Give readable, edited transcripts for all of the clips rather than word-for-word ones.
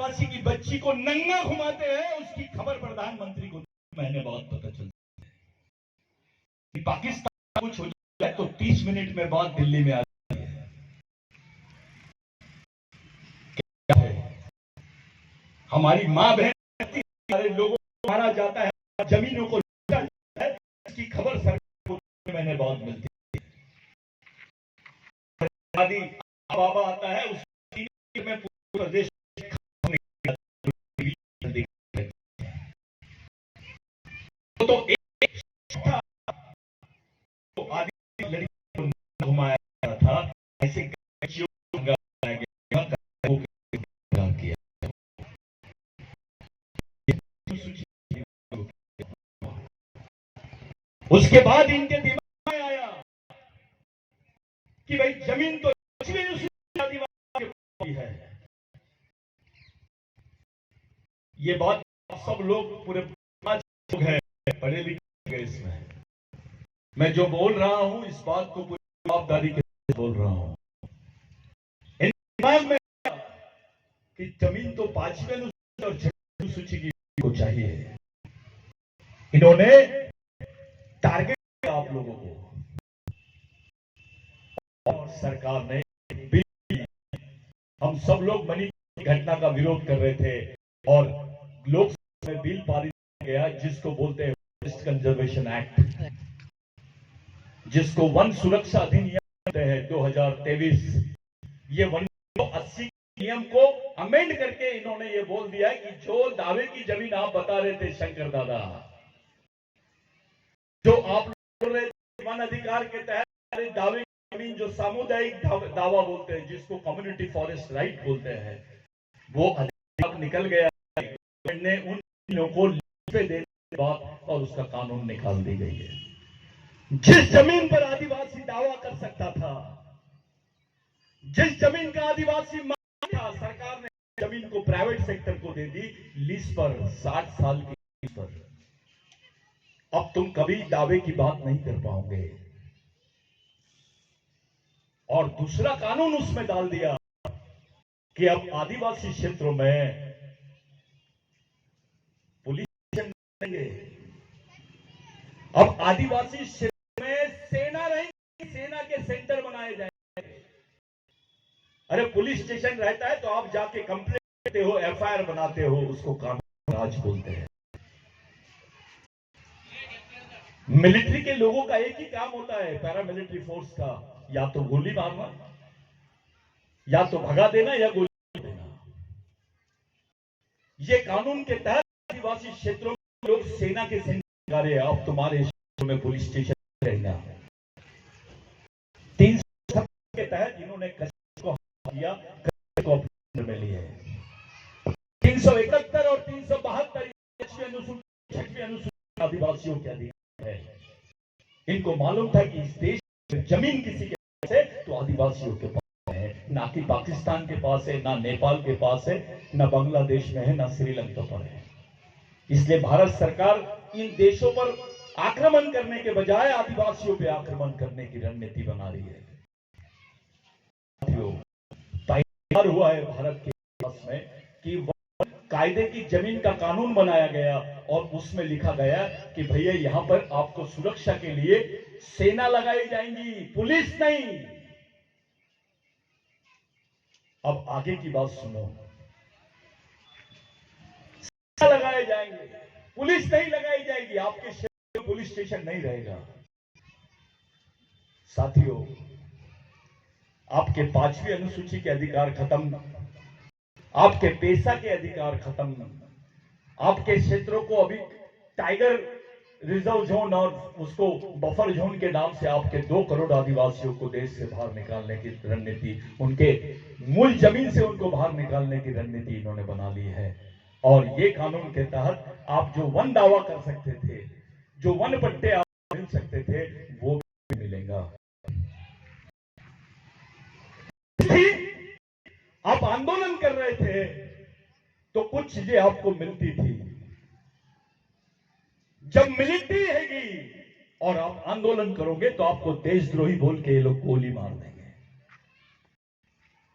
आदिवासी की बच्ची को नंगा घुमाते हैं, उसकी खबर प्रधानमंत्री को महीने बाद पता चलती है कि पाकिस्तान कुछ हो जाए तो 30 मिनट में बात दिल्ली में आ जाती है। क्या है? हमारी मां बहन, हमारे लोगों को मारा जाता है, जमीनों को लूटा जाता है, इसकी खबर सरकार को महीने बाद मिलती है। आदि बाबा आता है, उस में पूरा देश तो एक तो आदि लड़की को घुमाया था, ऐसे उसके बाद इनके दिमाग में आया कि भाई जमीन तो आदिवासी है। ये बात सब लोग पूरे लोग हैं पढ़े लिखे गए, इसमें मैं जो बोल रहा हूं इस बात को पूरी जवाबदारी के साथ बोल रहा हूं। इन दिमाग में कि जमीन तो 5वें अनुसूची और 6वीं अनुसूची की को चाहिए। इन्होंने टारगेट किया आप लोगों को, और सरकार ने हम सब लोग मणिपुर की घटना का विरोध कर रहे थे और लोकसभा में बिल पारित किया गया जिसको बोलते हैं फॉरेस्ट कंजर्वेशन एक्ट, जिसको वन सुरक्षा अधिनियम कहते हैं 2023। ये 1980 नियम को अमेंड करके इन्होंने ये बोल दिया है कि जो दावे की जमीन आप बता रहे थे शंकर दादा, जो आप बोल रहे थे वन अधिकार के तहत दावे की जमीन, जो सामुदायिक दावा बोलते हैं, जिसको कम्युनिटी फॉरेस्ट राइट बोलते हैं, वो अधिकार निकल गया ने उन लोगों को देने के बाद और उसका कानून निकाल दी गई है। जिस जमीन पर आदिवासी दावा कर सकता था, जिस जमीन का आदिवासी मालिक था, सरकार ने जमीन को प्राइवेट सेक्टर को दे दी लीज पर, 60 साल की लीज पर। अब तुम कभी दावे की बात नहीं कर पाओगे। और दूसरा कानून उसमें डाल दिया कि अब आदिवासी क्षेत्रों में पुलिस स्टेशन रहेंगे, अब आदिवासी क्षेत्र में सेना रहेगी, सेना के सेंटर बनाए जाएंगे। अरे पुलिस स्टेशन रहता है तो आप जाके कंप्लेंट करते हो, एफआईआर बनाते हो, उसको कानून राज बोलते हैं। मिलिट्री के लोगों का एक ही काम होता है, पैरामिलिट्री फोर्स का, या तो गोली मारना, या तो भगा देना, या गोली देना। ये कानून के तहत आदिवासी क्षेत्रों में लोग सेना के सेंटर, अब तुम्हारे क्षेत्र में पुलिस स्टेशन रहेगा। 370 के तहत इन्होंने कश्मीर को किया, कश्मीर को अपने में लिए। 371 और 372 अनुसूची, 6वीं अनुसूची आदिवासियों के अधिकार है। इनको मालूम था कि इस देश में जमीन किसी के पास है तो आदिवासियों के पास है, ना कि पाकिस्तान के पास है, ना नेपाल के पास है, ना बांग्लादेश में है, ना श्रीलंका पर है। इसलिए भारत सरकार इन देशों पर आक्रमण करने के बजाय आदिवासियों पर आक्रमण करने की रणनीति बना रही है। तैयार हुआ है भारत के इतिहास में कि कायदे की जमीन का कानून बनाया गया और उसमें लिखा गया कि भैया यहां पर आपको सुरक्षा के लिए सेना लगाई जाएंगी, पुलिस नहीं। अब आगे की बात सुनो, सेना लगाए जाएंगे, पुलिस नहीं लगाई जाएगी, आपके क्षेत्र में पुलिस स्टेशन नहीं रहेगा। साथियों, आपके 5वीं अनुसूची के अधिकार खत्म, आपके पेशा के अधिकार खत्म, आपके क्षेत्रों को अभी टाइगर रिजर्व जोन और उसको बफर जोन के नाम से आपके 2 करोड़ आदिवासियों को देश से बाहर निकालने की रणनीति, उनके मूल जमीन से उनको बाहर निकालने की रणनीति इन्होंने बना ली है। और ये कानून के तहत आप जो वन दावा कर सकते थे, जो वन पट्टे आप मिल सकते थे, वो भी मिलेगा। आप आंदोलन कर रहे थे तो कुछ चीजें आपको मिलती थी। जब मिलिट्री रहेगी और आप आंदोलन करोगे तो आपको देशद्रोही बोल के ये लोग गोली मार देंगे।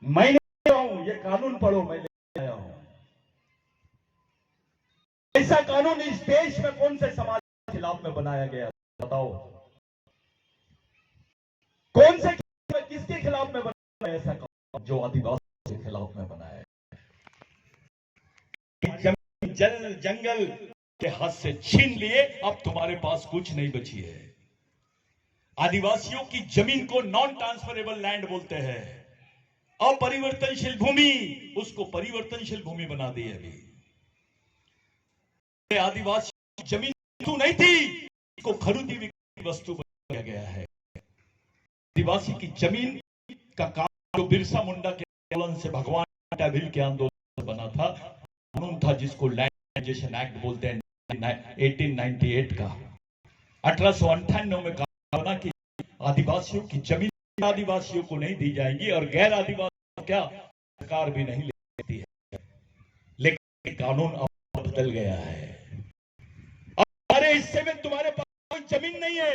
मैं नहीं कह रहा हूं, ये कानून पढ़ो, मैं ले आया हूं। ऐसा कानून इस देश में कौन से समाज के खिलाफ में बनाया गया, बताओ? कौन से किसके खिलाफ में बनाया गया ऐसा कानून जो आदिवासी के खिलाफ में बनाया है? जमीन जल जंगल के हाथ से छीन लिए, अब तुम्हारे पास कुछ नहीं बची है। आदिवासियों की जमीन को नॉन ट्रांसफरेबल लैंड बोलते हैं, अपरिवर्तनशील भूमि, उसको परिवर्तनशील भूमि बना दी अभी। आदिवासी जमीन वस्तु नहीं थी, इसको खरीदी बिक्री वस्तु बनाया गया है। आदिवासी की जमीन का काम जो बिरसा मुंडा के आंदोलन से, भगवान टाभिल के आंदोलन से बना था, कानून था जिसको लैंड एक्ट बोलते हैं 1898 का। 1898 में कहा बना कि आदिवासियों की जमीन आदिवासियों को नहीं दी जाएगी और गैर आदिवासी क्या सरकार भी नहीं लेती है। लेकिन कानून अब बदल गया है। हमारे हिस्से में तुम्हारे पास कोई जमीन नहीं है,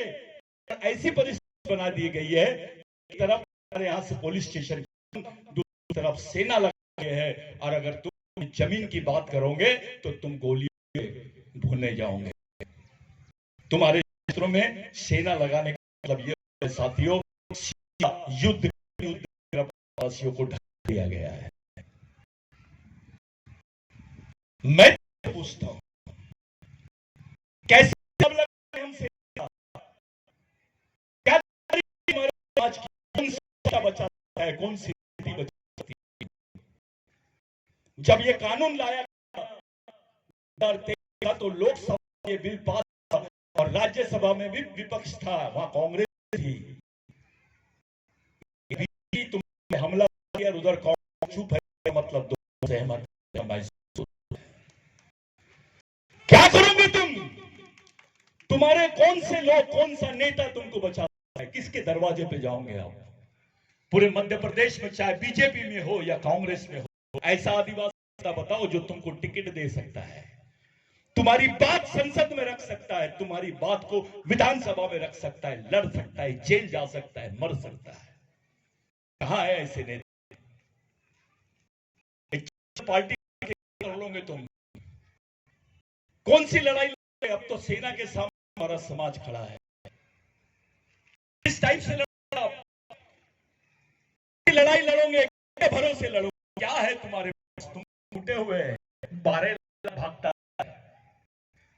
ऐसी परिस्थिति बना दी गई है। एक तरफ हमारे यहाँ से पुलिस स्टेशन, दूसरी तरफ सेना लगे है, और अगर तुम जमीन की बात करोगे तो तुम गोली भूलने जाओगे। तुम्हारे क्षेत्रों में सेना लगाने का मतलब ये साथियों, युद्ध वासियों को ढक दिया गया है। मैं पूछता हूं, कैसे सब लगे हमसे? क्या आज की बचाता है, कौन सी बचाती है? जब ये कानून लाया था तो लोकसभा में बिल पास था और राज्यसभा में भी विपक्ष था, वहां कांग्रेस थी। तुमने हमला किया, उधर कांग्रेस चुप है, मतलब दो सहमत। क्या करोगे तुम? तुम्हारे कौन से लोग, कौन सा नेता तुमको बचाता है? किसके दरवाजे पे जाओगे आप? पूरे मध्य प्रदेश में चाहे बीजेपी में हो या कांग्रेस में हो, ऐसा आदिवासी बताओ जो तुमको टिकट दे सकता है, तुम्हारी बात संसद में रख सकता है, तुम्हारी बात को विधानसभा में रख सकता है, लड़ सकता है, जेल जा सकता है, मर सकता है। कहां है ऐसे नेता? पार्टी कर लोगे तुम? कौन सी लड़ाई? अब तो सेना के सामने हमारा समाज खड़ा है। इस टाइप से लड़ाई लड़ोगे, भरोसे लड़ोगे? क्या है तुम्हारे पास? तुम टूटे हुए हैं। बारे भागता है,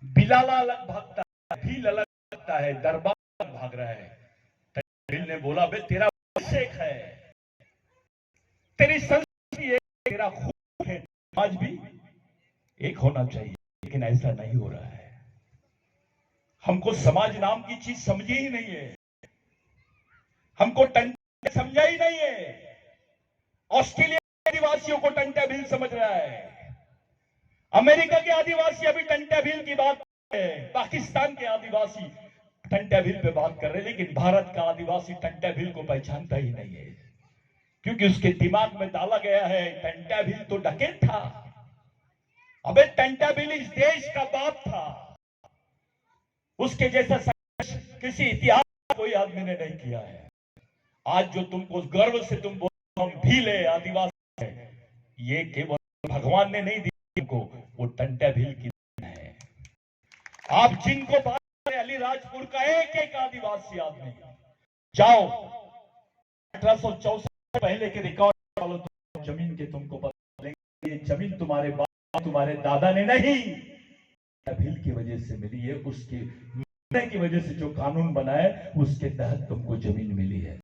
बिलाला अलग भागता है, भील अलग भागता है, दरबार भाग रहा है। भील ने बोला, बे तेरा शेख है, तेरी संस्कृति है, तेरा खून है, आज भी एक होना चाहिए। लेकिन ऐसा नहीं हो रहा है। हमको समाज नाम की चीज समझी ही नहीं है, हमको टंटा समझा ही नहीं है। ऑस्ट्रेलिया के आदिवासियों को टंटा भील समझ रहा है, अमेरिका के आदिवासी अभी टंटा भील की बात कर रहे हैं, पाकिस्तान के आदिवासी टंटा भील पे बात कर रहे हैं, लेकिन भारत का आदिवासी टंटा भील को पहचानता ही नहीं है, क्योंकि उसके दिमाग में डाला गया है टंटा भील तो डकैत था। अबे टंटा भील इस देश का बाप था, उसके जैसा किसी इतिहास में कोई आदमी ने नहीं किया है। आज जो तुमको गर्व से तुम बोलो हम भील है, आदिवासी है, ये केवल भगवान ने नहीं दी तुमको, वो टंटा भील की है। आप जिनको बात करें, अलीराजपुर का एक एक आदिवासी आदमी, जाओ 1864 पहले के रिकॉर्ड वालों तो जमीन के तुमको पता लगेगा। ये जमीन तुम्हारे बाप, तुम्हारे दादा ने नहीं, भील की वजह से मिली है। उसके मिलने की वजह से जो कानून बना है उसके तहत तुमको जमीन मिली है।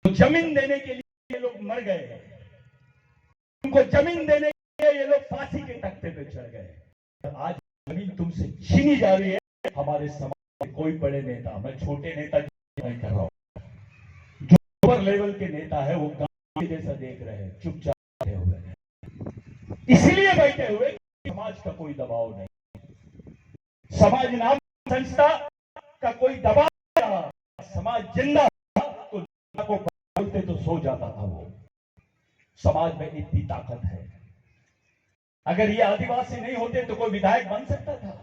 तो जमीन देने के लिए ये लोग मर गए, तुमको जमीन देने के लिए ये लोग फांसी के तख्ते पे चढ़ गए। आज जमीन तुमसे छीनी जा रही है। हमारे समाज में कोई बड़े नेता, मैं छोटे नेता नहीं कर रहा हूं, जो ऊपर लेवल के नेता है वो गांव जैसा देख रहे हैं, चुपचाप बैठे हुए हैं, इसलिए बैठे हुए समाज का कोई दबाव नहीं, समाज नाम संस्था का कोई दबाव नहीं। समाज जिंदा तो को बोलते तो सो जाता था वो। समाज में इतनी ताकत है। अगर ये आदिवासी नहीं होते तो कोई विधायक बन सकता था,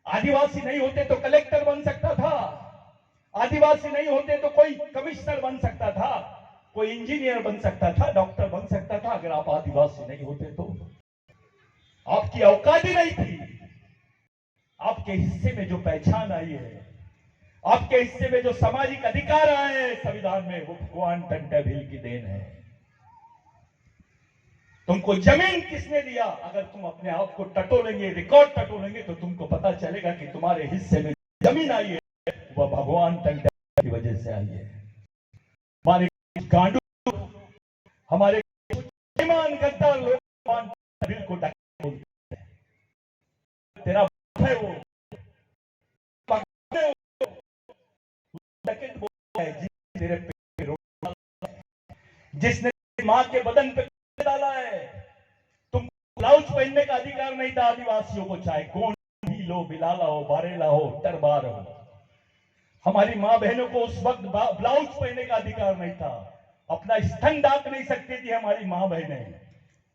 आदिवासी नहीं होते तो कलेक्टर बन सकता था, आदिवासी नहीं होते तो कोई कमिश्नर बन सकता था, कोई इंजीनियर बन सकता था, डॉक्टर बन सकता था। अगर आप आदिवासी नहीं होते तो आपकी औकात ही नहीं थी। आपके हिस्से में जो पहचान आई है, आपके हिस्से में जो सामाजिक अधिकार आए हैं संविधान में, वो भगवान टंटा भील की देन है। तुमको जमीन किसने दिया? अगर तुम अपने आप को टटोलेंगे, रिकॉर्ड टटोलेंगे, तो तुमको पता चलेगा कि तुम्हारे हिस्से में जमीन आई है वह भगवान टंटा की वजह से आई है। हमारे गांडू, हमारे ईमान गद्दार लोग भगवान टंटा को डकैत बोलते हैं। तेरा है वो डकैत बोलता है तेरे पे रोक, जिसने मां के बदन पे डाला है। तुम ब्लाउज पहनने का अधिकार नहीं था आदिवासियों को, चाहे गोंड भी लो, बिलाला हो, बारेला हो, टरबार हो। हमारी मां बहनों को उस वक्त ब्लाउज पहनने का अधिकार नहीं था। अपना स्तन ढांक नहीं सकती थी हमारी मां बहनें।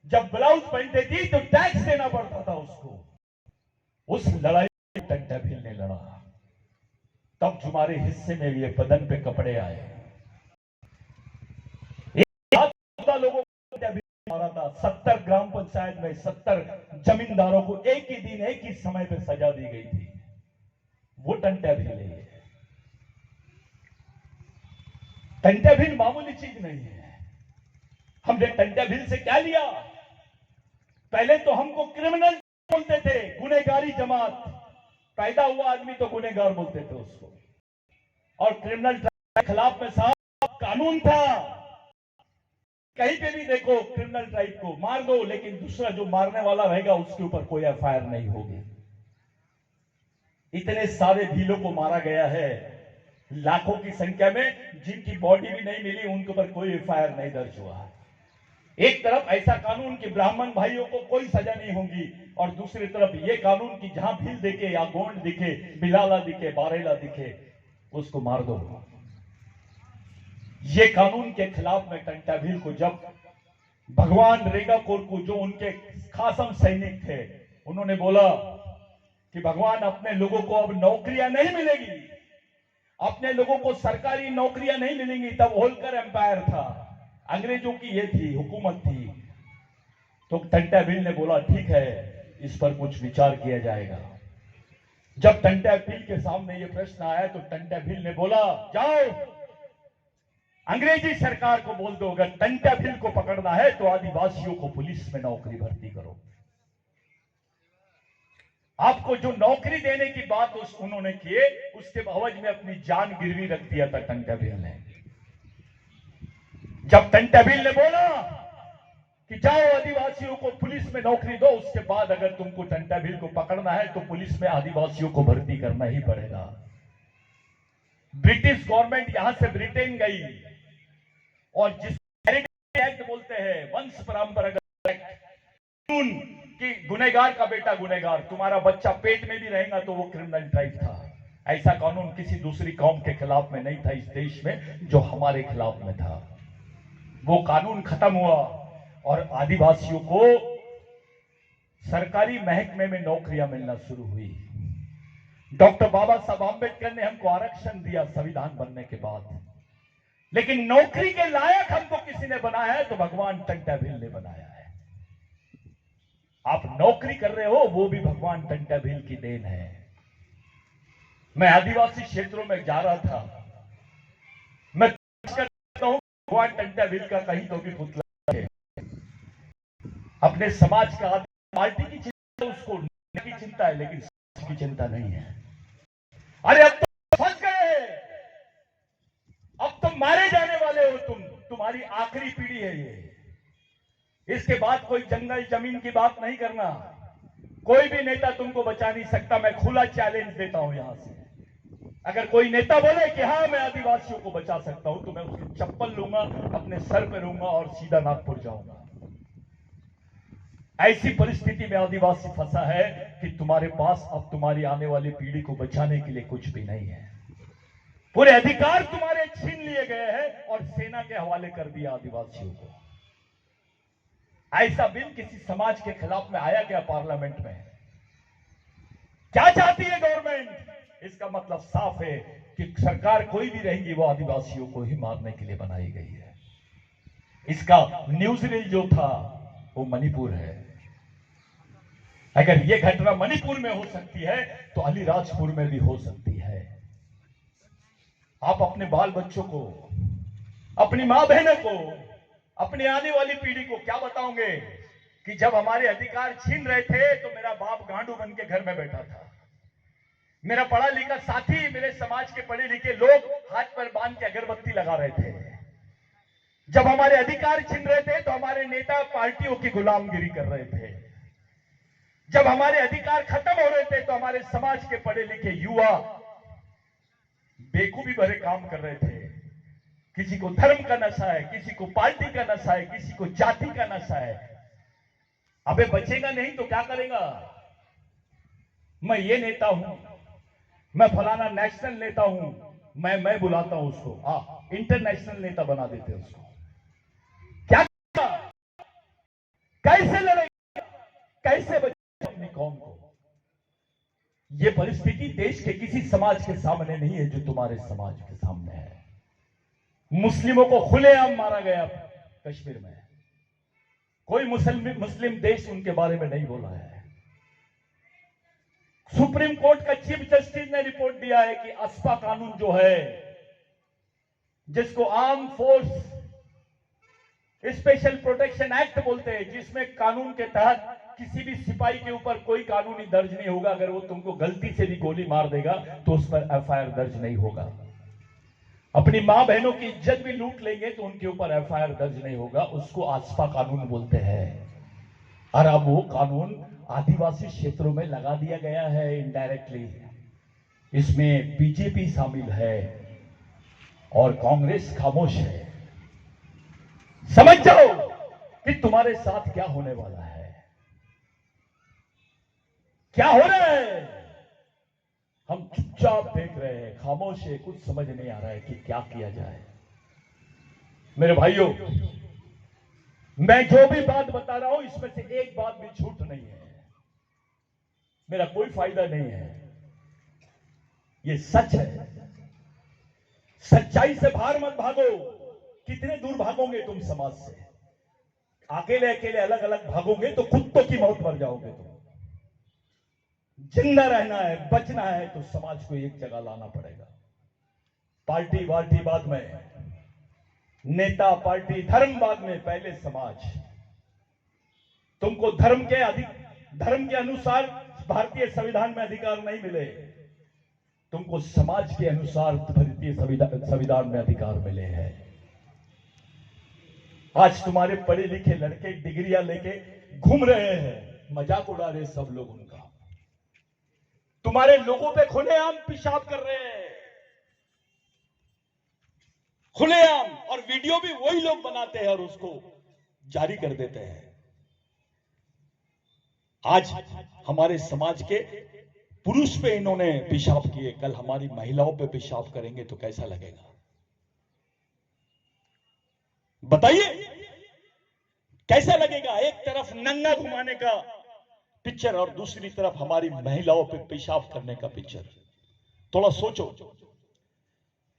जब ब्लाउज पहनते थी तो टैक्स देना पड़ता था उसको। उस लड़ाई में टंटा भील ने लड़ा, तब तुम्हारे हिस्से में ये बदन पे कपड़े आए। लोगों को मारा था। 70 ग्राम पंचायत में 70 जमींदारों को एक ही दिन, एक ही समय पे सजा दी गई थी। वो टंटा भील है। टंटा भील मामूली चीज नहीं है। हमने टंटा भील से क्या लिया? पहले तो हमको क्रिमिनल बोलते थे, गुनहगारी जमात। पैदा हुआ आदमी तो गुनहगार बोलते थे उसको। और क्रिमिनल के खिलाफ में साहब कानून था, कहीं पे भी देखो क्रिमिनल ट्राइब को मार दो, लेकिन दूसरा जो मारने वाला रहेगा उसके ऊपर कोई एफआईआर नहीं होगी। इतने सारे भीलों को मारा गया है, लाखों की संख्या में, जिनकी बॉडी भी नहीं मिली उनके ऊपर कोई एफआईआर नहीं दर्ज हुआ। एक तरफ ऐसा कानून कि ब्राह्मण भाइयों को कोई सजा नहीं होगी, और दूसरी तरफ ये कानून कि जहां भील दिखे या गोंड दिखे, बिलाला दिखे, बारेला दिखे, उसको मार दो। ये कानून के खिलाफ में टंटा भील को जब भगवान रेगाकोर को, जो उनके खासम सैनिक थे, उन्होंने बोला कि भगवान अपने लोगों को अब नौकरियां नहीं मिलेगी, अपने लोगों को सरकारी नौकरियां नहीं मिलेंगी। तब होलकर एम्पायर था, अंग्रेजों की ये थी हुकूमत थी। तो टंटा भील ने बोला ठीक है, इस पर कुछ विचार किया जाएगा। जब टंटा भील के सामने ये प्रश्न आया तो टंटा भील ने बोला, जाओ अंग्रेजी सरकार को बोल दो, अगर टंटा भील को पकड़ना है तो आदिवासियों को पुलिस में नौकरी भर्ती करो। आपको जो नौकरी देने की बात उन्होंने किए, उसके बावज में अपनी जान गिरवी रख दिया था टंटा भील ने। जब टंटा भील ने बोला कि जाओ आदिवासियों को पुलिस में नौकरी दो, उसके बाद अगर तुमको टंटा भील को पकड़ना है तो पुलिस में आदिवासियों को भर्ती करना ही पड़ेगा। ब्रिटिश गवर्नमेंट यहां से ब्रिटेन गई, और जिस एक्ट बोलते हैं, वंश परंपरागत एक्ट, कि गुनहगार का बेटा गुनहगार, तुम्हारा बच्चा पेट में भी रहेगा तो वो क्रिमिनल ट्राइब था। ऐसा कानून किसी दूसरी कौम के खिलाफ में नहीं था इस देश में, जो हमारे खिलाफ में था। वो कानून खत्म हुआ और आदिवासियों को सरकारी महकमे में नौकरियां मिलना शुरू हुई। डॉक्टर बाबा साहब आंबेडकर ने हमको आरक्षण दिया संविधान बनने के बाद, लेकिन नौकरी के लायक हमको किसी ने बनाया है तो भगवान टंटा भील ने बनाया है। आप नौकरी कर रहे हो, वो भी भगवान टंटा भील की देन है। मैं आदिवासी क्षेत्रों में जा रहा था, मैं कहता हूं भगवान टंटा भील का कहीं तो भी पुतला है। अपने समाज का, पार्टी की चिंता उसको की चिंता है, लेकिन समाज की चिंता नहीं है। अरे अब तो फंस गए, अब तुम मारे जाने वाले हो, तुम्हारी आखिरी पीढ़ी है ये। इसके बाद कोई जंगल जमीन की बात नहीं करना, कोई भी नेता तुमको बचा नहीं सकता। मैं खुला चैलेंज देता हूं यहां से, अगर कोई नेता बोले कि हाँ मैं आदिवासियों को बचा सकता हूं, तो मैं उसकी चप्पल लूंगा, अपने सर पे लूंगा और सीधा नागपुर जाऊंगा। ऐसी परिस्थिति में आदिवासी फंसा है कि तुम्हारे पास अब तुम्हारी आने वाली पीढ़ी को बचाने के लिए कुछ भी नहीं है। पूरे अधिकार तुम्हारे छीन लिए गए हैं और सेना के हवाले कर दिया आदिवासियों को। ऐसा बिल किसी समाज के खिलाफ में आया क्या पार्लियामेंट में? क्या चाहती है गवर्नमेंट? इसका मतलब साफ है कि सरकार कोई भी रहेगी वो आदिवासियों को ही मारने के लिए बनाई गई है। इसका न्यूज रील जो था वो मणिपुर है। अगर ये घटना मणिपुर में हो सकती है तो अलीराजपुर में भी हो सकती है। आप अपने बाल बच्चों को, अपनी मां बहनों को, अपनी आने वाली पीढ़ी को क्या बताओगे कि जब हमारे अधिकार छीन रहे थे तो मेरा बाप गांडू बन के घर में बैठा था, मेरा पढ़ा लिखा साथी, मेरे समाज के पढ़े लिखे लोग हाथ पर बांध के अगरबत्ती लगा रहे थे। जब हमारे अधिकार छीन रहे थे तो हमारे नेता पार्टियों की गुलामगिरी कर रहे थे। जब हमारे अधिकार खत्म हो रहे थे तो हमारे समाज के पढ़े लिखे युवा बेखूबी भरे काम कर रहे थे। किसी को धर्म का नशा है, किसी को पार्टी का नशा है, किसी को जाति का नशा है। अबे बचेगा नहीं तो क्या करेगा? मैं ये नेता हूं, मैं फलाना नेशनल नेता हूं, मैं बुलाता हूं उसको, इंटरनेशनल नेता बना देते हैं उसको। क्या कैसे लड़ेगा, कैसे बचेगा अपनी कौम को? यह परिस्थिति देश के किसी समाज के सामने नहीं है जो तुम्हारे समाज के सामने है। मुस्लिमों को खुलेआम मारा गया कश्मीर में, कोई मुस्लिम देश उनके बारे में नहीं बोला है। सुप्रीम कोर्ट का चीफ जस्टिस ने रिपोर्ट दिया है कि अस्पा कानून जो है, जिसको arm force special protection act बोलते हैं, जिसमें कानून के तहत किसी भी सिपाही के ऊपर कोई कानूनी दर्ज नहीं होगा। अगर वो तुमको गलती से भी गोली मार देगा तो उस पर एफआईआर दर्ज नहीं होगा। अपनी मां बहनों की इज्जत भी लूट लेंगे तो उनके ऊपर एफआईआर दर्ज नहीं होगा। उसको आस्पा कानून बोलते हैं। और अब वो कानून आदिवासी क्षेत्रों में लगा दिया गया है इनडायरेक्टली। इसमें बीजेपी शामिल है और कांग्रेस खामोश है। समझ जाओ कि तुम्हारे साथ क्या होने वाला है, क्या हो रहा है। हम चुपचाप देख रहे हैं, खामोश है, कुछ समझ नहीं आ रहा है कि क्या किया जाए। मेरे भाइयों, मैं जो भी बात बता रहा हूं इसमें से एक बात भी झूठ नहीं है, मेरा कोई फायदा नहीं है, ये सच है। सच्चाई से बाहर मत भागो। कितने दूर भागोगे तुम समाज से? अकेले अकेले अलग अलग भागोगे तो कुत्तों की मौत मर जाओगे तुम। जिंदा रहना है, बचना है तो समाज को एक जगह लाना पड़ेगा। पार्टी वार्टी बाद में, नेता पार्टी धर्म बाद में, पहले समाज। तुमको धर्म के अनुसार भारतीय संविधान में अधिकार नहीं मिले, तुमको समाज के अनुसार भारतीय संविधान में अधिकार मिले हैं। आज तुम्हारे पढ़े लिखे लड़के डिग्रियां लेके घूम रहे हैं, मजाक उड़ा रहे सब लोग उनका। तुम्हारे लोगों पे खुलेआम पेशाब कर रहे हैं, खुलेआम, और वीडियो भी वही लोग बनाते हैं और उसको जारी कर देते हैं। आज हमारे समाज के पुरुष पे इन्होंने पेशाब किए, कल हमारी महिलाओं पे पेशाब करेंगे तो कैसा लगेगा? बताइए कैसा लगेगा? एक तरफ नंगा घुमाने का पिक्चर और दूसरी तरफ हमारी महिलाओं पे पेशाब करने का पिक्चर। थोड़ा सोचो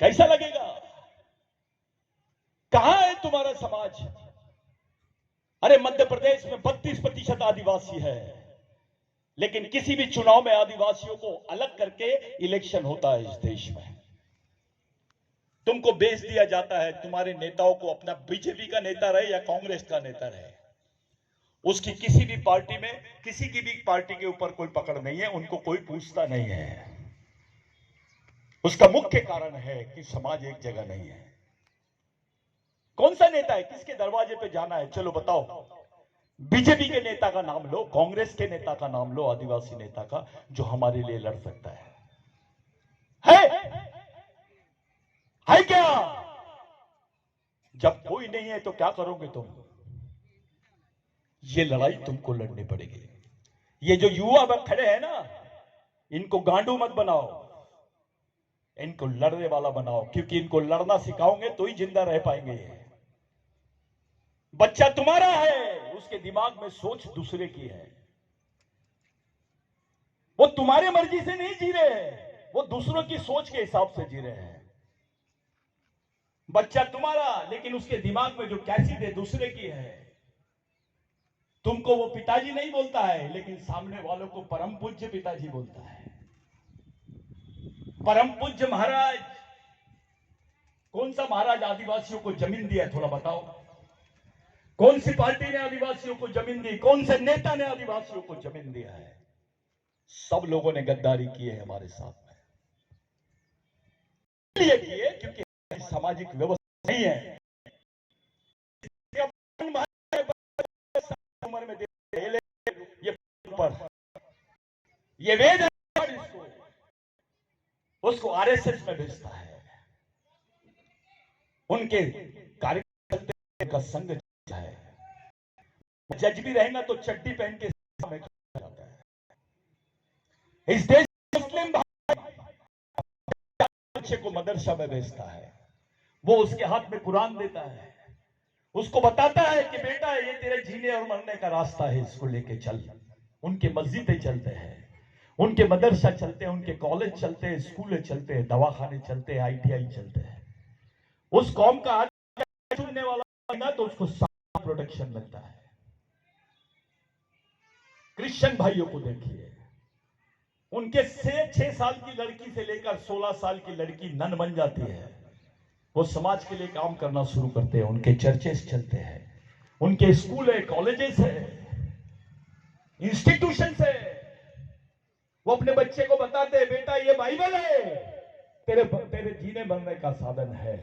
कैसा लगेगा? कहां है तुम्हारा समाज? अरे मध्य प्रदेश में 32% आदिवासी है, लेकिन किसी भी चुनाव में आदिवासियों को अलग करके इलेक्शन होता है इस देश में। तुमको बेच दिया जाता है, तुम्हारे नेताओं को, अपना बीजेपी का नेता रहे या कांग्रेस का नेता रहे, उसकी किसी भी पार्टी में, किसी की भी पार्टी के ऊपर कोई पकड़ नहीं है, उनको कोई पूछता नहीं है। उसका मुख्य कारण है कि समाज एक जगह नहीं है। कौन सा नेता है, किसके दरवाजे पे जाना है? चलो बताओ। बीजेपी के नेता का नाम लो, कांग्रेस के नेता का नाम लो, आदिवासी नेता का, जो हमारे लिए लड़ सकता है क्या? जब कोई नहीं है तो क्या करोगे तुम? ये लड़ाई तुमको लड़नी पड़ेगी। ये जो युवा खड़े हैं ना, इनको गांडू मत बनाओ, इनको लड़ने वाला बनाओ, क्योंकि इनको लड़ना सिखाओगे तो ही जिंदा रह पाएंगे। बच्चा तुम्हारा है, उसके दिमाग में सोच दूसरे की है। वो तुम्हारे मर्जी से नहीं जी रहे हैं, वो दूसरों की सोच के हिसाब से जी रहे हैं। बच्चा तुम्हारा, लेकिन उसके दिमाग में जो कैसेट है दूसरे की है। तुमको वो पिताजी नहीं बोलता है, लेकिन सामने वालों को परम पूज्य पिताजी बोलता है। परम पूज्य महाराज। कौन सा महाराज आदिवासियों को जमीन दिया है, थोड़ा बताओ। कौन सी पार्टी ने आदिवासियों को जमीन दी? कौन से नेता ने आदिवासियों को जमीन दिया है? सब लोगों ने गद्दारी की है हमारे साथ में। इसलिए किए क्योंकि सामाजिक व्यवस्था नहीं है। उम्र में ये वेद इसको उसको आरएसएस में भेजता है। उनके कार्यकर्ता का संग है। जज भी रहेगा तो चड्डी पहन के जाता है। इस देश मुस्लिम बच्चे को मदरसा में भेजता है। वो उसके हाथ में कुरान देता है, उसको बताता है कि बेटा ये तेरे जीने और मरने का रास्ता है, इसको लेके चल। उनके मस्जिदें चलते हैं, उनके मदरसा चलते हैं, उनके कॉलेज चलते हैं, स्कूलें चलते हैं, दवाखाने चलते हैं, आईटीआई चलते हैं। उस कौम का चुनने वाला तो उसको प्रोटेक्शन मिलता है। क्रिश्चियन भाइयों को देखिए, उनके 6 साल की लड़की से लेकर 16 साल की लड़की नन बन जाती है। वो समाज के लिए काम करना शुरू करते हैं। उनके चर्चेस चलते हैं, उनके स्कूल है, कॉलेजेस है, इंस्टीट्यूशंस है। वो अपने बच्चे को बताते हैं बेटा ये बाइबल है, तेरे जीने मरने का साधन है।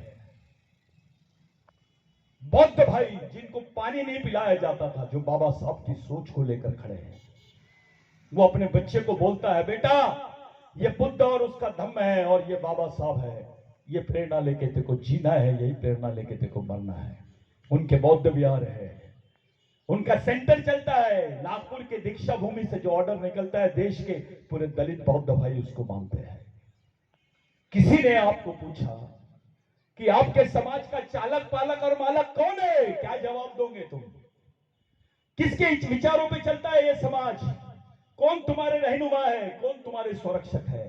बौद्ध भाई जिनको पानी नहीं पिलाया जाता था, जो बाबा साहब की सोच को लेकर खड़े हैं, वो अपने बच्चे को बोलता है बेटा ये बुद्ध और उसका धम्म है और ये बाबा साहब है, ये प्रेरणा लेके तेरे को जीना है, यही प्रेरणा लेके तेरे को मरना है। उनके बौद्ध विहार है, उनका सेंटर चलता है। नागपुर के दीक्षा भूमि से जो ऑर्डर निकलता है, देश के पूरे दलित बौद्ध भाई उसको मानते हैं। किसी ने आपको पूछा कि आपके समाज का चालक पालक और मालक कौन है, क्या जवाब दोगे तुम? किसके विचारों पे चलता है ये समाज? कौन तुम्हारे रहनुमा है, कौन तुम्हारे संरक्षक है?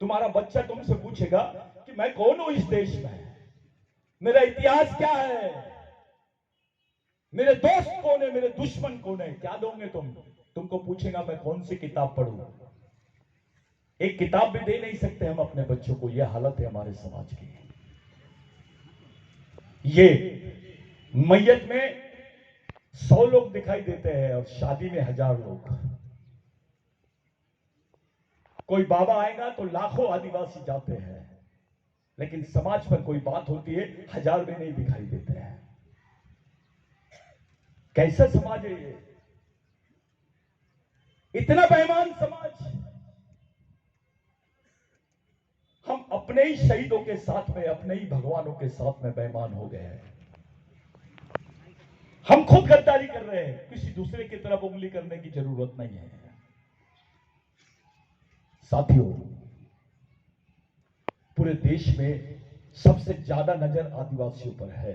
तुम्हारा बच्चा तुमसे पूछेगा कि मैं कौन हूं इस देश में, मेरा इतिहास क्या है, मेरे दोस्त कौन है, मेरे दुश्मन कौन है? क्या दोगे तुम? तुमको पूछेगा मैं कौन सी किताब पढ़ूं। एक किताब भी दे नहीं सकते हम अपने बच्चों को। यह हालत है हमारे समाज की। ये मैयत में 100 लोग दिखाई देते हैं और शादी में 1000 लोग। कोई बाबा आएगा तो लाखों आदिवासी जाते हैं, लेकिन समाज पर कोई बात होती है 1000 भी नहीं दिखाई देते हैं। कैसा समाज है ये? इतना बेईमान समाज। हम अपने ही शहीदों के साथ में, अपने ही भगवानों के साथ में बेईमान हो गए हैं। हम खुद गद्दारी कर रहे हैं, किसी दूसरे की तरफ उंगली करने की जरूरत नहीं है। साथियों, पूरे देश में सबसे ज्यादा नजर आदिवासियों पर है।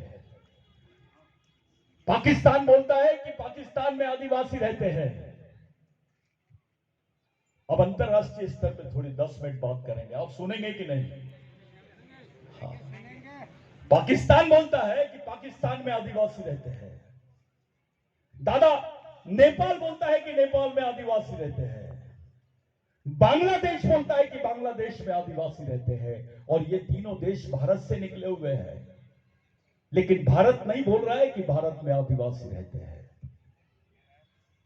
पाकिस्तान बोलता है कि पाकिस्तान में आदिवासी रहते हैं। अब अंतरराष्ट्रीय स्तर पे थोड़ी 10 मिनट बात करेंगे, आप सुनेंगे कि नहीं? हाँ। पाकिस्तान बोलता है कि पाकिस्तान में आदिवासी रहते हैं। दादा, नेपाल बोलता है कि नेपाल में आदिवासी रहते हैं। बांग्लादेश बोलता है कि बांग्लादेश में आदिवासी रहते हैं। और ये तीनों देश भारत से निकले हुए हैं, लेकिन भारत नहीं बोल रहा है कि भारत में आदिवासी रहते हैं।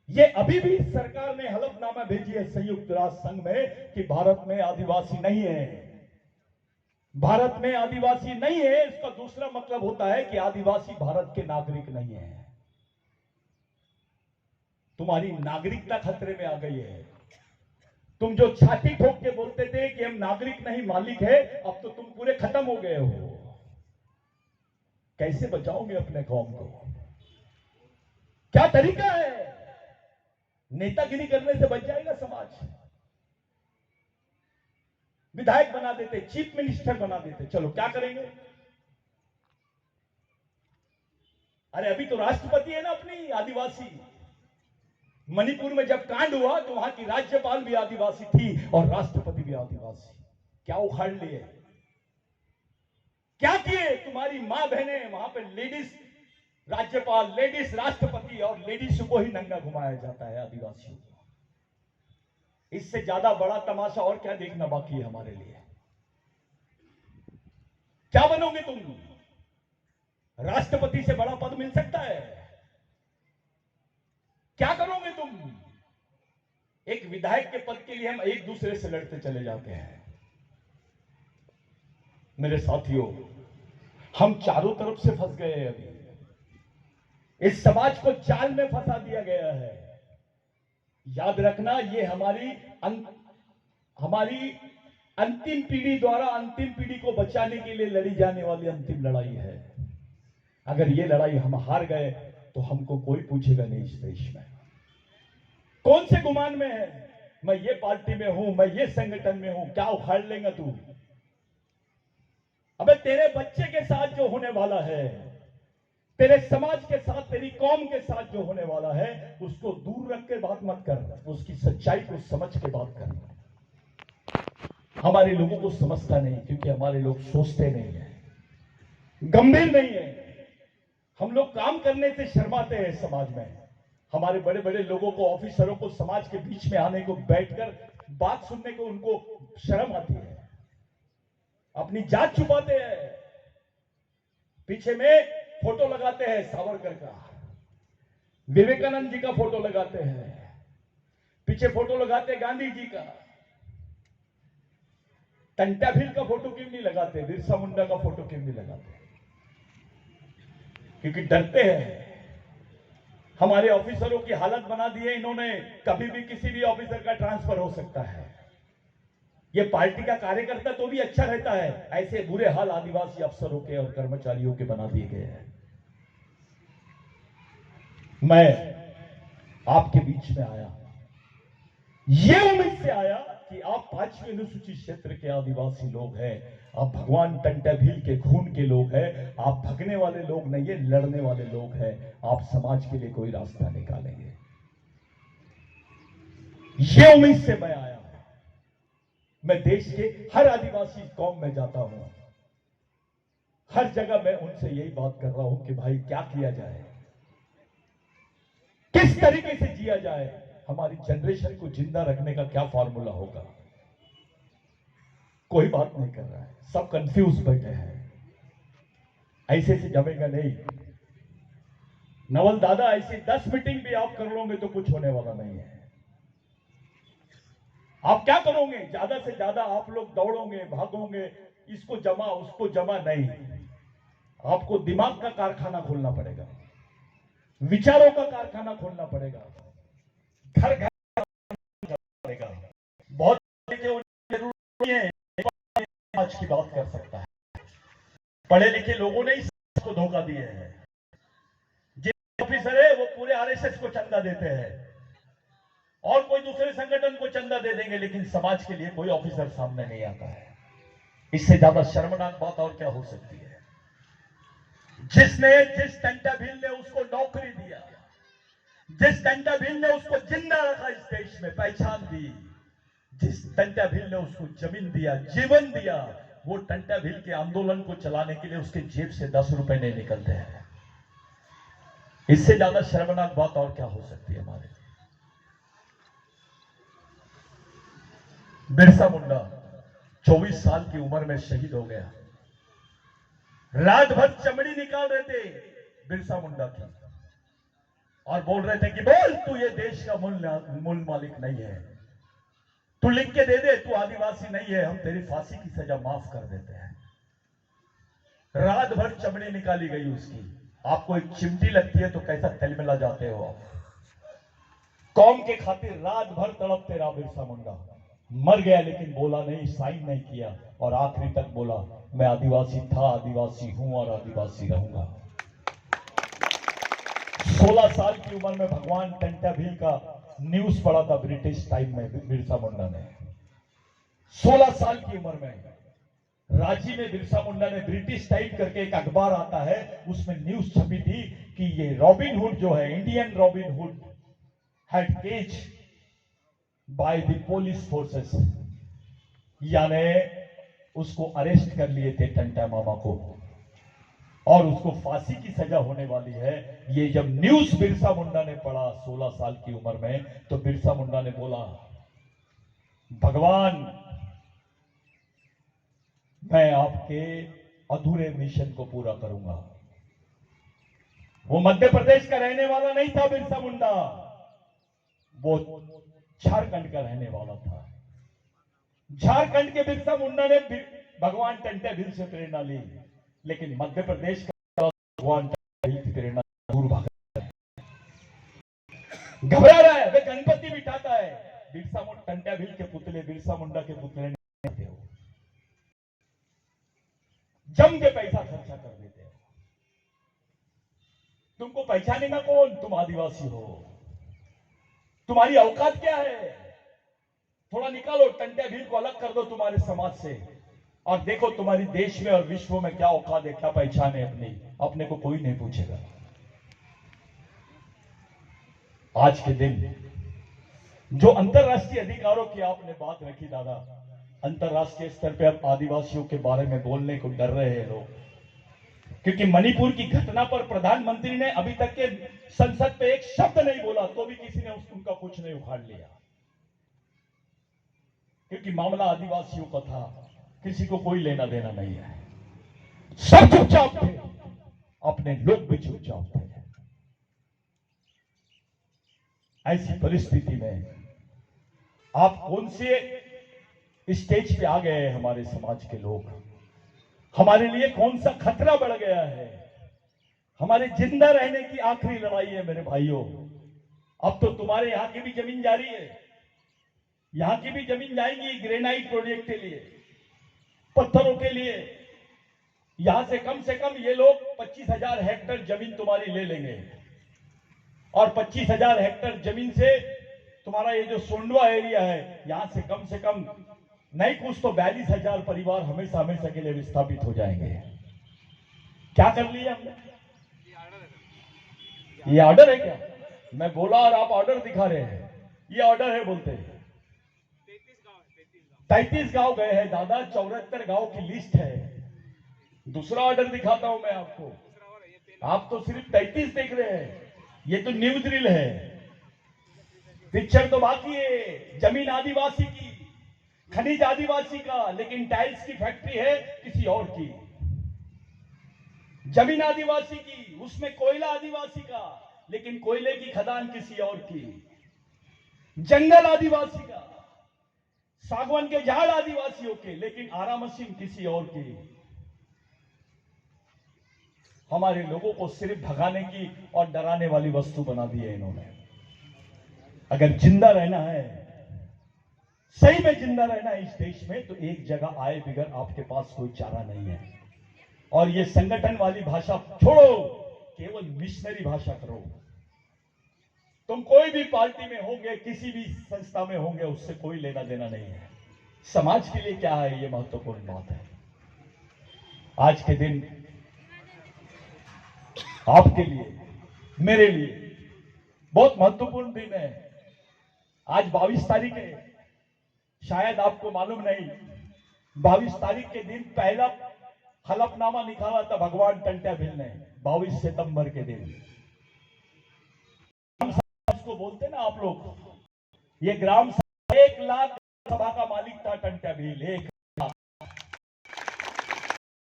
ये अभी भी सरकार ने हलफनामा भेजी है संयुक्त राष्ट्र संघ में कि भारत में आदिवासी नहीं है। भारत में आदिवासी नहीं है, इसका दूसरा मतलब होता है कि आदिवासी भारत के नागरिक नहीं है। तुम्हारी नागरिकता खतरे में आ गई है। तुम जो छाती ठोक के बोलते थे कि हम नागरिक नहीं मालिक है, अब तो तुम पूरे खत्म हो गए हो। कैसे बचाओगे अपने कौम को? क्या तरीका है? नेतागिरी करने से बच जाएगा समाज? विधायक बना देते, चीफ मिनिस्टर बना देते, चलो क्या करेंगे? अरे अभी तो राष्ट्रपति है ना अपनी आदिवासी। मणिपुर में जब कांड हुआ तो वहां की राज्यपाल भी आदिवासी थी और राष्ट्रपति भी आदिवासी। क्या उखाड़ लिए? क्या किए? तुम्हारी मां बहनें वहां पे लेडीज राज्यपाल, लेडीज राष्ट्रपति और लेडीज को ही नंगा घुमाया जाता है आदिवासियों को। इससे ज्यादा बड़ा तमाशा और क्या देखना बाकी है हमारे लिए? क्या बनोगे तुम? राष्ट्रपति से बड़ा पद मिल सकता है? क्या करोगे तुम? एक विधायक के पद के लिए हम एक दूसरे से लड़ते चले जाते हैं। मेरे साथियों, हम चारों तरफ से फंस गए हैं। अभी इस समाज को जाल में फंसा दिया गया है। याद रखना, ये हमारी अंतिम पीढ़ी द्वारा अंतिम पीढ़ी को बचाने के लिए लड़ी जाने वाली अंतिम लड़ाई है। अगर ये लड़ाई हम हार गए तो हमको कोई पूछेगा नहीं इस देश में। कौन से गुमान में है, मैं ये पार्टी में हूं, मैं ये संगठन में हूं, क्या उखाड़ लेगा तू? अबे तेरे बच्चे के साथ जो होने वाला है, तेरे समाज के साथ, तेरी कौम के साथ जो होने वाला है, उसको दूर रख के बात मत कर, उसकी सच्चाई को समझ के बात कर। हमारे लोगों को समझता नहीं, क्योंकि हमारे लोग सोचते नहीं है, गंभीर नहीं है। हम लोग काम करने से शर्माते हैं समाज में। हमारे बड़े बड़े लोगों को, ऑफिसरों को समाज के बीच में आने को, बैठकर बात सुनने को उनको शर्म आती है, अपनी जात छुपाते हैं। पीछे में फोटो लगाते हैं सावरकर का, विवेकानंद जी का फोटो लगाते हैं, पीछे फोटो लगाते हैं गांधी जी का। टंटा भील का फोटो क्यों नहीं लगाते? बिरसा मुंडा का फोटो क्यों नहीं लगाते? क्योंकि डरते हैं। हमारे ऑफिसरों की हालत बना दी है इन्होंने, कभी भी किसी भी ऑफिसर का ट्रांसफर हो सकता है। ये पार्टी का कार्यकर्ता तो भी अच्छा रहता है, ऐसे बुरे हाल आदिवासी अफसरों के और कर्मचारियों के बना दिए गए हैं। मैं आपके बीच में आया, ये उम्मीद से आया कि आप 5वीं अनुसूचित क्षेत्र के आदिवासी लोग हैं, आप भगवान टंटा भील के खून के लोग हैं, आप भगने वाले लोग नहीं है, लड़ने वाले लोग हैं, आप समाज के लिए कोई रास्ता निकालेंगे। ये उम्मीद से मैं आया। मैं देश के हर आदिवासी कौम में जाता हूं, हर जगह मैं उनसे यही बात कर रहा हूं कि भाई क्या किया जाए, किस तरीके से जिया जाए, हमारी जनरेशन को जिंदा रखने का क्या फॉर्मूला होगा। कोई बात नहीं कर रहा है, सब कंफ्यूज बैठे हैं। ऐसे से जमेगा नहीं नवल दादा, ऐसी 10 मीटिंग भी आप कर लोगे तो कुछ होने वाला नहीं है। आप क्या करोगे? ज्यादा से ज्यादा आप लोग दौड़ोगे, भागोगे, इसको जमा उसको जमा नहीं। आपको दिमाग का कारखाना खोलना पड़ेगा, विचारों का कारखाना खोलना पड़ेगा, घर घर पड़ेगा। बहुत जरूरी है, आज की बात कर सकता है। पढ़े लिखे लोगों ने इसको धोखा दिए हैं। जिन ऑफिसर है वो पूरे आरएसएस को चंदा देते हैं और कोई दूसरे संगठन को चंदा दे देंगे, लेकिन समाज के लिए कोई ऑफिसर सामने नहीं आता है। इससे ज्यादा शर्मनाक बात और क्या हो सकती है? जिस टंटा भील ने उसको नौकरी दिया, जिस टंटा भील ने उसको जिंदा रखा, इस देश में पहचान दी, जिस टंटा भील ने उसको जमीन दिया, जीवन दिया, वो टंटा भील के आंदोलन को चलाने के लिए उसके जेब से 10 रुपए नहीं निकलते हैं। इससे ज्यादा शर्मनाक बात और क्या हो सकती है हमारे? बिरसा मुंडा 24 साल की उम्र में शहीद हो गया। रात भर चमड़ी निकाल रहे थे बिरसा मुंडा की और बोल रहे थे कि बोल, तू ये देश का मूल मालिक नहीं है, तू लिख के दे दे, तू आदिवासी नहीं है, हम तेरी फांसी की सजा माफ कर देते हैं। रात भर चमड़ी निकाली गई उसकी। आपको एक चिमटी लगती है तो कैसा तिलमिला जाते हो आप। कौम के खातिर रात भर तड़पते रहा बिरसा मुंडा। मर गया लेकिन बोला नहीं, साइन नहीं किया, और आखिरी तक बोला मैं आदिवासी था, आदिवासी हूं और आदिवासी रहूंगा। 16 साल की उम्र में भगवान टंटा भील का न्यूज पढ़ा था ब्रिटिश टाइम में बिरसा मुंडा ने। 16 साल की उम्र में रांची में बिरसा मुंडा ने ब्रिटिश टाइम करके एक अखबार आता है, उसमें न्यूज छपी थी कि ये रॉबिन हुड जो है, Indian Robin Hood had caged by the police forces, यानी उसको अरेस्ट कर लिए थे टंटा मामा को। और उसको फांसी की सजा होने वाली है। ये जब न्यूज बिरसा मुंडा ने पढ़ा 16 साल की उम्र में, तो बिरसा मुंडा ने बोला, भगवान, मैं आपके अधूरे मिशन को पूरा करूंगा। वो मध्य प्रदेश का रहने वाला नहीं था बिरसा मुंडा, वो झारखंड का रहने वाला था। झारखंड के बिरसा मुंडा ने भगवान टंट्या भील से प्रेरणा ली, लेकिन मध्य प्रदेश का भगवान टंट्या भील की प्रेरणा दूर भाग घबरा रहा है। वे गणपति बिठाता है, बिरसा मुंडा टंट्या भील के पुतले, बिरसा मुंडा के पुतले नहीं हो, जम के पैसा खर्चा कर देते हो। तुमको पहचानेगा कौन? तुम आदिवासी हो, तुम्हारी औकात क्या है? थोड़ा निकालो, टंट्या भील को अलग कर दो तुम्हारे समाज से, और देखो तुम्हारी देश में और विश्व में क्या औकात है, क्या पहचान है अपनी। अपने को कोई नहीं पूछेगा। आज के दिन जो अंतरराष्ट्रीय अधिकारों की आपने बात रखी दादा, अंतरराष्ट्रीय स्तर पे अब आदिवासियों के बारे में बोलने को डर रहे हैं लोग, क्योंकि मणिपुर की घटना पर प्रधानमंत्री ने अभी तक के संसद पे एक शब्द नहीं बोला, तो भी किसी ने उनका कुछ नहीं उखाड़ लिया, क्योंकि मामला आदिवासियों का था, किसी को कोई लेना देना नहीं है। सब चुपचाप थे, अपने लोग भी चुपचाप थे। ऐसी परिस्थिति में आप कौन से स्टेज पे आ गए हैं? हमारे समाज के लोग, हमारे लिए कौन सा खतरा बढ़ गया है? हमारे जिंदा रहने की आखिरी लड़ाई है मेरे भाइयों। अब तो तुम्हारे यहां की भी जमीन जा रही है, यहां की भी जमीन जाएंगी ग्रेनाइट प्रोजेक्ट के लिए, पत्थरों के लिए। यहां से कम ये लोग 25,000 हेक्टेयर जमीन तुम्हारी ले लेंगे, और 25,000 हेक्टेयर जमीन से तुम्हारा ये जो सोंडवा एरिया है, यहां से कम नहीं कुछ तो 42,000 परिवार हमेशा के लिए विस्थापित हो जाएंगे। क्या कर लिया हमने? ये ऑर्डर है क्या? मैं बोला और आप ऑर्डर दिखा रहे हैं। ये ऑर्डर है बोलते हैं। 33 गांव गए हैं दादा, 74 गांव की लिस्ट है। दूसरा ऑर्डर दिखाता हूं मैं आपको, आप तो सिर्फ 33 देख रहे हैं। ये तो न्यूज रील है, पिक्चर तो बाकी है। जमीन आदिवासी की, खनिज आदिवासी का, लेकिन टाइल्स की फैक्ट्री है किसी और की। जमीन आदिवासी की, उसमें कोयला आदिवासी का, लेकिन कोयले की खदान किसी और की। जंगल आदिवासी का, सागवान के झाड़ आदिवासियों के, लेकिन आरा मशीन किसी और की। हमारे लोगों को सिर्फ भगाने की और डराने वाली वस्तु बना दी है इन्होंने। अगर जिंदा रहना है, सही में जिंदा रहना है इस देश में, तो एक जगह आए बिगर आपके पास कोई चारा नहीं है। और ये संगठन वाली भाषा छोड़ो, केवल मिशनरी भाषा करो। तुम कोई भी पार्टी में होंगे, किसी भी संस्था में होंगे, उससे कोई लेना देना नहीं है। समाज के लिए क्या है, ये महत्वपूर्ण बात है। आज के दिन आपके लिए, मेरे लिए बहुत महत्वपूर्ण दिन है। आज 22 तारीख है, शायद आपको मालूम नहीं, 22 तारीख के दिन पहला हलफनामा निकाला था भगवान टंट्या भील ने, 22 सितंबर के दिन। उसको बोलते ना आप लोग, ये ग्राम सभा 1 लाख सभा का मालिक था टंट्या भील। 1 लाख।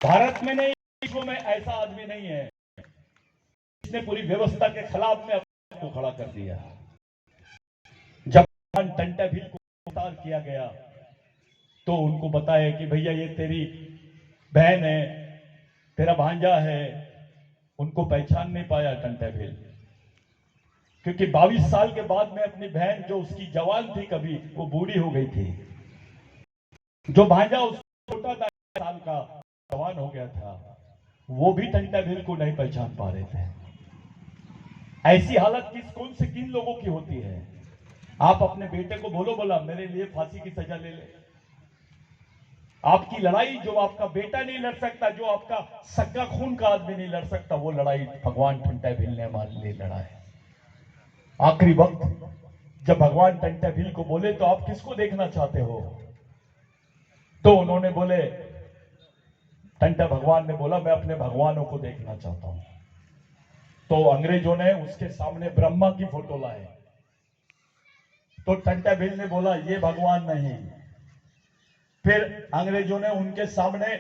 भारत में नहीं, विश्व में ऐसा आदमी नहीं है जिसने पूरी व्यवस्था के खिलाफ में अपने को खड़ा कर दिया। जब भगवान टंट्या भील को गिरफ्तार किया गया, तो उनको बताया कि भैया ये तेरी बहन है, तेरा भांजा है। उनको पहचान नहीं पाया टंट्या भील, क्योंकि 22 साल के बाद में अपनी बहन, जो उसकी जवान थी कभी, वो बूढ़ी हो गई थी। जो भांजा उसका छोटा था, 1 साल का, जवान हो गया था, वो भी टंट्या भील को नहीं पहचान पा रहे थे। ऐसी हालत किन लोगों की होती है? आप अपने बेटे को बोला मेरे लिए फांसी की सजा ले ले। आपकी लड़ाई जो आपका बेटा नहीं लड़ सकता, जो आपका सक्का खून का आदमी नहीं लड़ सकता, वो लड़ाई भगवान टंट्या भील ने हमारे लिए लड़ा है। आखिरी वक्त जब भगवान टंट्या भील को बोले, तो आप किसको देखना चाहते हो? तो उन्होंने बोले टंटा भगवान ने बोला मैं अपने भगवानों को देखना चाहता हूं। तो अंग्रेजों ने उसके सामने ब्रह्मा की फोटो लाए। तो टंटा भील ने बोला ये भगवान नहीं। फिर अंग्रेजों ने उनके सामने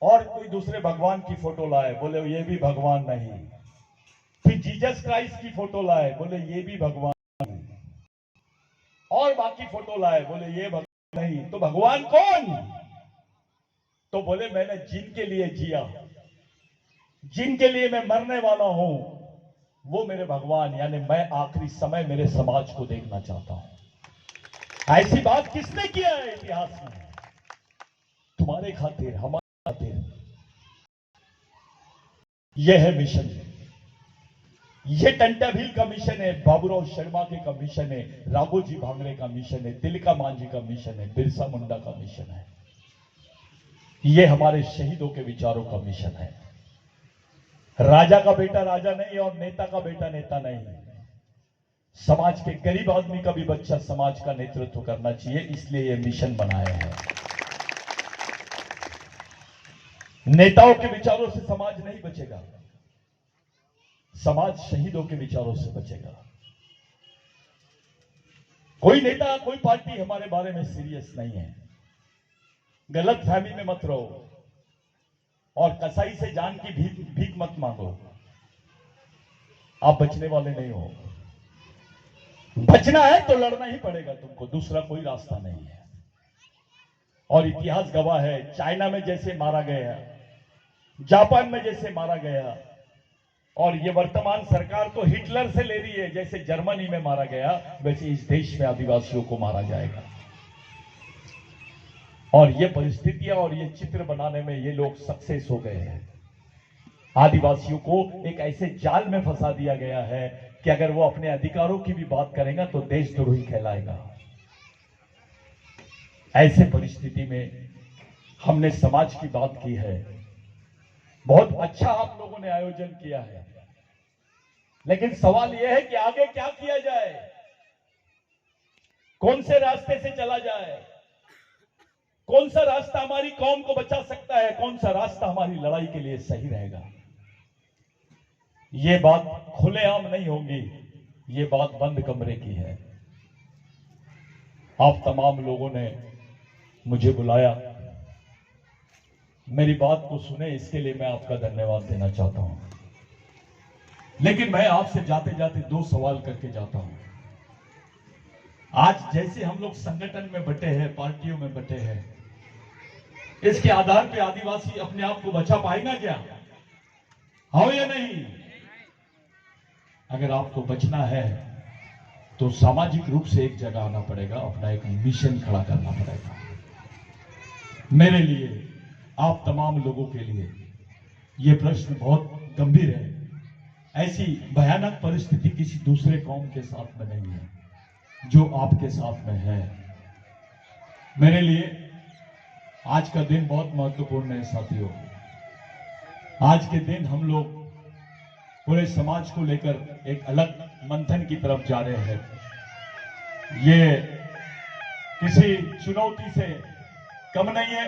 और कोई दूसरे भगवान की फोटो लाए, बोले ये भी भगवान नहीं। फिर जीसस क्राइस्ट की फोटो लाए, बोले ये भी भगवान नहीं। और बाकी फोटो लाए, बोले ये भगवान नहीं। तो भगवान कौन? तो बोले मैंने जिनके लिए जिया, जिनके लिए मैं मरने वाला हूं, वो मेरे भगवान, यानी मैं आखिरी समय मेरे समाज को देखना चाहता हूं। ऐसी बात किसने किया है इतिहास में? तुम्हारे खातिर, हमारे खातिर। यह है मिशन। यह टंटा भील का मिशन है, बाबूराव शर्मा के का मिशन है, राघोजी भांगरे का मिशन है, तिलका मांझी का मिशन है, बिरसा मुंडा का मिशन है। यह हमारे शहीदों के विचारों का मिशन है। राजा का बेटा राजा नहीं और नेता का बेटा नेता नहीं। समाज के गरीब आदमी का भी बच्चा समाज का नेतृत्व करना चाहिए, इसलिए यह मिशन बनाया है। नेताओं के विचारों से समाज नहीं बचेगा, समाज शहीदों के विचारों से बचेगा। कोई नेता, कोई पार्टी हमारे बारे में सीरियस नहीं है। गलत फहमी में मत रहो और कसाई से जान की भीख मत मांगो। आप बचने वाले नहीं हो। बचना है तो लड़ना ही पड़ेगा तुमको, दूसरा कोई रास्ता नहीं है। और इतिहास गवाह है, चाइना में जैसे मारा गया, जापान में जैसे मारा गया, और ये वर्तमान सरकार तो हिटलर से ले रही है, जैसे जर्मनी में मारा गया वैसे इस देश में आदिवासियों को मारा जाएगा। और ये परिस्थितियां और ये चित्र बनाने में ये लोग सक्सेस हो गए हैं। आदिवासियों को एक ऐसे जाल में फंसा दिया गया है कि अगर वो अपने अधिकारों की भी बात करेगा तो देशद्रोही कहलाएगा। ऐसे परिस्थिति में हमने समाज की बात की है। बहुत अच्छा आप लोगों ने आयोजन किया है, लेकिन सवाल यह है कि आगे क्या किया जाए, कौन से रास्ते से चला जाए, कौन सा रास्ता हमारी कौम को बचा सकता है, कौन सा रास्ता हमारी लड़ाई के लिए सही रहेगा। यह बात खुलेआम नहीं होगी, यह बात बंद कमरे की है। आप तमाम लोगों ने मुझे बुलाया, मेरी बात को सुने, इसके लिए मैं आपका धन्यवाद देना चाहता हूं। लेकिन मैं आपसे जाते जाते दो सवाल करके जाता हूं। आज जैसे हम लोग संगठन में बटे हैं, पार्टियों में बटे हैं, इसके आधार पे आदिवासी अपने आप को बचा पाएगा क्या? हाँ या नहीं? अगर आपको बचना है तो सामाजिक रूप से एक जगह आना पड़ेगा, अपना एक मिशन खड़ा करना पड़ेगा। मेरे लिए, आप तमाम लोगों के लिए यह प्रश्न बहुत गंभीर है। ऐसी भयानक परिस्थिति किसी दूसरे कौम के साथ में नहीं है जो आपके साथ में है। मेरे लिए आज का दिन बहुत महत्वपूर्ण है साथियों। आज के दिन हम लोग पूरे समाज को लेकर एक अलग मंथन की तरफ जा रहे हैं। ये किसी चुनौती से कम नहीं है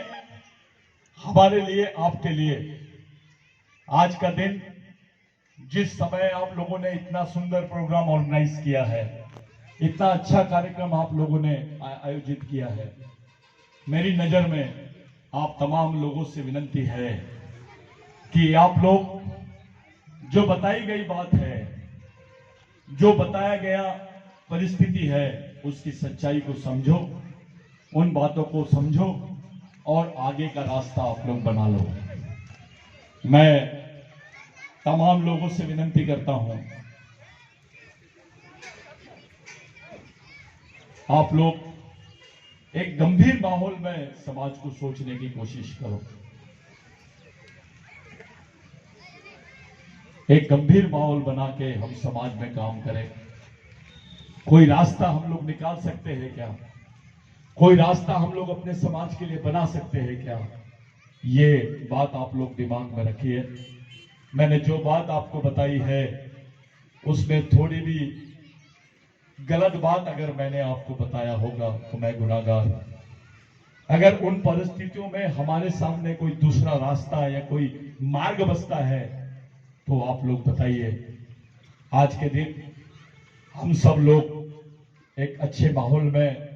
हमारे लिए, आपके लिए। आज का दिन, जिस समय आप लोगों ने इतना सुंदर प्रोग्राम ऑर्गेनाइज किया है, इतना अच्छा कार्यक्रम आप लोगों ने आयोजित किया है, मेरी नजर में आप तमाम लोगों से विनती है कि आप लोग जो बताई गई बात है, जो बताया गया परिस्थिति है, उसकी सच्चाई को समझो, उन बातों को समझो और आगे का रास्ता आप लोग बना लो। मैं तमाम लोगों से विनती करता हूं, आप लोग एक गंभीर माहौल में समाज को सोचने की कोशिश करो। एक गंभीर माहौल बना के हम समाज में काम करें। कोई रास्ता हम लोग निकाल सकते हैं क्या? कोई रास्ता हम लोग अपने समाज के लिए बना सकते हैं क्या? ये बात आप लोग दिमाग में रखिए। मैंने जो बात आपको बताई है उसमें थोड़ी भी गलत बात अगर मैंने आपको बताया होगा तो मैं गुनाहगार हूं। अगर उन परिस्थितियों में हमारे सामने कोई दूसरा रास्ता या कोई मार्ग बचता है तो आप लोग बताइए। आज के दिन हम सब लोग एक अच्छे माहौल में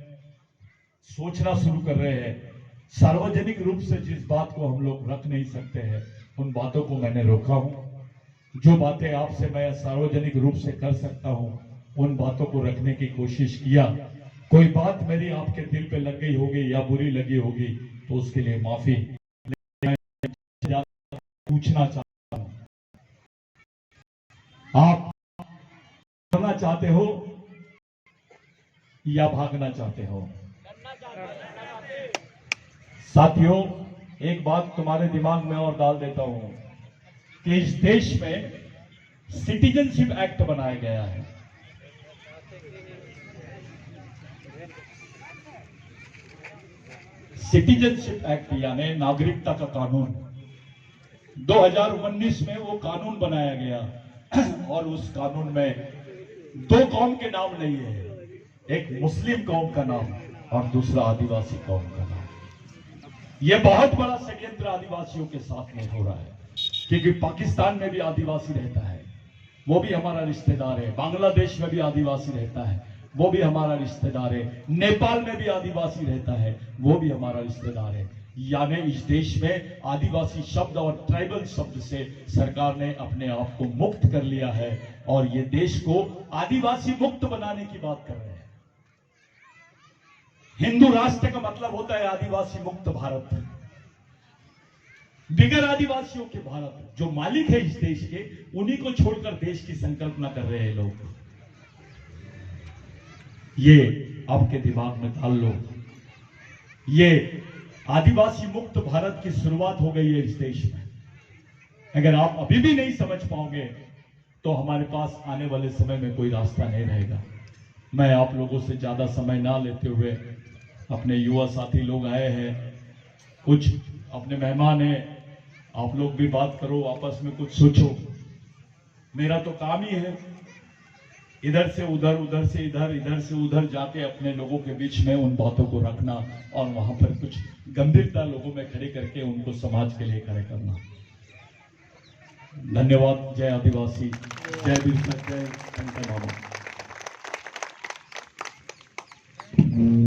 सोचना शुरू कर रहे हैं। सार्वजनिक रूप से जिस बात को हम लोग रख नहीं सकते हैं उन बातों को मैंने रोका हूं। जो बातें आपसे मैं सार्वजनिक रूप से कर सकता हूं उन बातों को रखने की कोशिश किया। कोई बात मेरी आपके दिल पे लग गई होगी या बुरी लगी होगी तो उसके लिए माफी। पूछना चाहता हूं, आप करना चाहते हो या भागना चाहते हो? साथियों, एक बात तुम्हारे दिमाग में और डाल देता हूं कि इस देश में सिटीजनशिप एक्ट बनाया गया है। सिटीजनशिप एक्ट यानी नागरिकता का कानून 2019 में वो कानून बनाया गया और उस कानून में दो कौम के नाम नहीं है, एक मुस्लिम कौम का नाम और दूसरा आदिवासी कौम का नाम। यह बहुत बड़ा षड्यंत्र आदिवासियों के साथ में हो रहा है, क्योंकि पाकिस्तान में भी आदिवासी रहता है, वो भी हमारा रिश्तेदार है। बांग्लादेश में भी आदिवासी रहता है, वो भी हमारा रिश्तेदार है। नेपाल में भी आदिवासी रहता है, वो भी हमारा रिश्तेदार है। यानी इस देश में आदिवासी शब्द और ट्राइबल शब्द से सरकार ने अपने आप को मुक्त कर लिया है और ये देश को आदिवासी मुक्त बनाने की बात कर रहे हैं। हिंदू राष्ट्र का मतलब होता है आदिवासी मुक्त भारत, बिगर आदिवासियों के भारत। जो मालिक है इस देश के, उन्हीं को छोड़कर देश की संकल्पना कर रहे हैं लोग। ये आपके दिमाग में डाल लो। ये आदिवासी मुक्त भारत की शुरुआत हो गई है इस देश में। अगर आप अभी भी नहीं समझ पाओगे तो हमारे पास आने वाले समय में कोई रास्ता नहीं रहेगा। मैं आप लोगों से ज्यादा समय ना लेते हुए, अपने युवा साथी लोग आए हैं, कुछ अपने मेहमान हैं, आप लोग भी बात करो, आपस में कुछ सोचो। मेरा तो काम ही है इधर से उधर, उधर से इधर, इधर से उधर जाके अपने लोगों के बीच में उन बातों को रखना और वहां पर कुछ गंभीरता लोगों में खड़े करके उनको समाज के लिए खड़े करना। धन्यवाद। जय आदिवासी, जय बिरसा, जय शंकर बाबा।